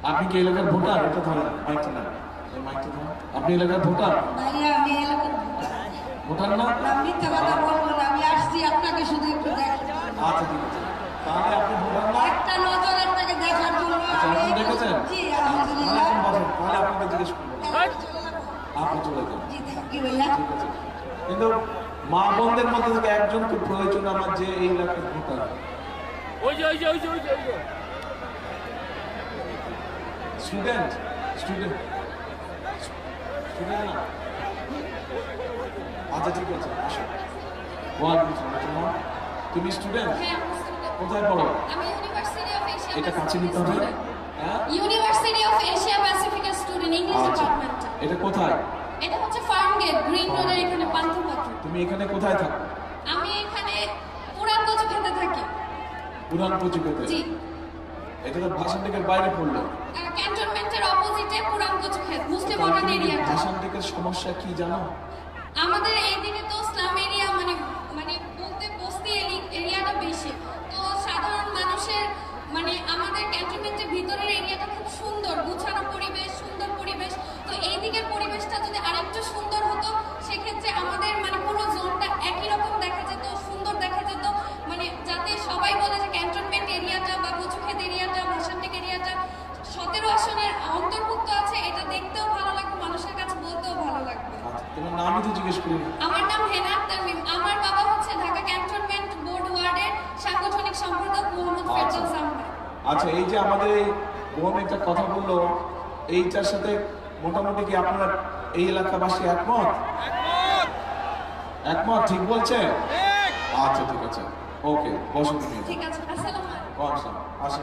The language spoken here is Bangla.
আপনি কি এলাকার ভোটার? এটা ধরেন, মাইকটা না, এই মাইকটা ধরেন। আপনি এলাকার ভোটার? ভাইয়া আমি এলাকার ভোটার না? না, মিথ্যা কথা বলবো না, আমি আসছি আপনাকে শুধু একটু দেখতে। আচ্ছা ঠিক আছে, তাহলে আপনি ভোটার না? একটা নজর আপনাকে দেখার জন্য। আচ্ছা, আপনি দেখেছেন? জি আলহামদুলিল্লাহ। তাহলে আপনাকে জিজ্ঞেস করবো, আপনি চলে যান। জি থ্যাংক ইউ ভাইয়া। ঠিক আছে, কিন্তু মা বোনদের মধ্যে থেকে একজনকে প্রয়োজন আমার, যে এই এলাকার ভোটার। স্টুডেন্ট স্টুডেন্ট স্টুডেন্ট না? আচ্ছা ঠিক আছে, আসো। ওয়ালাইকুম আসসালাম। তুমি স্টুডেন্ট? হ্যাঁ, আমি student। কোথায় পড়ো? আমি ইউনিভার্সিটি অফ এশিয়া এটা কাছে নিতে হবে। হ্যাঁ, ইউনিভার্সিটি অফ এশিয়া প্যাসিফিকের স্টুডেন্ট, ইংলিশ আচ্ছা, ডিপার্টমেন্ট। এটা কোথায়? এটা হচ্ছে ফার্ম গেট, গ্রিন রোডের এখানে পান্থপত্র। তুমি এখানে কোথায় থাকো? আমি এখানে পুরান কচু খেতে থাকি। পুরান পচিকতে? জি, এটা তো ভাষণ থেকে বাইরে পড়লো। ক্যান্টনমেন্টের অপোজিটে পুরান কচু খেত, মুসলিম ভোটার এরিয়াটা। ভাষণ থেকে সমস্যা কি জানো? আমাদের এই দিকে তো স্লাম এরিয়া, মানে মানে বলতে বস্তি এরিয়াটা বেশি, তো সাধারণ মানুষের মানে আমাদের ক্যান্টনমেন্টের ভিতরের এরিয়াটা খুব সুন্দর, গুছানো পরিবেশ, সুন্দর পরিবেশ। তো এই দিকের পরিবেশটা যদি আরেকটু সুন্দর হতো, সেক্ষেত্রে আমাদের মানে পুরো জোনটা একই রকম দেখা যেত, সুন্দর দেখা যেত, মানে যাতে সবাই বলে যে ক্যান্টনমেন্ট এরিয়াটা বা কচুক্ষেত এরিয়াটা, ভাষান্টিক এরিয়াটা 17 আসনের অন্তর্ভুক্ত আছে, এটা দেখতেও ভালো লাগবে, মানুষের কাছে বলতেও ভালো লাগবে। আচ্ছা, তোমার নামই তো জিজ্ঞেস করিনি। আমার নাম হেনা তামিম। আমার বাবা হচ্ছে ঢাকা ক্যান্টনমেন্ট বোর্ড ওয়ার্ডের সাংগঠনিক সম্পাদক মোহাম্মদ ফেরদৌস আহমেদ। আচ্ছা, এই যে আমাদের এই বোন একটা কথা বললো, এইটার সাথে মোটামুটি কি আপনার এই এলাকাবাসী একমত? একমত, ঠিক বলছে? আচ্ছা ঠিক আছে, ওকে, বসো তুমি। ঠিক আছে, আসসালামু আলাইকুম। আসেন।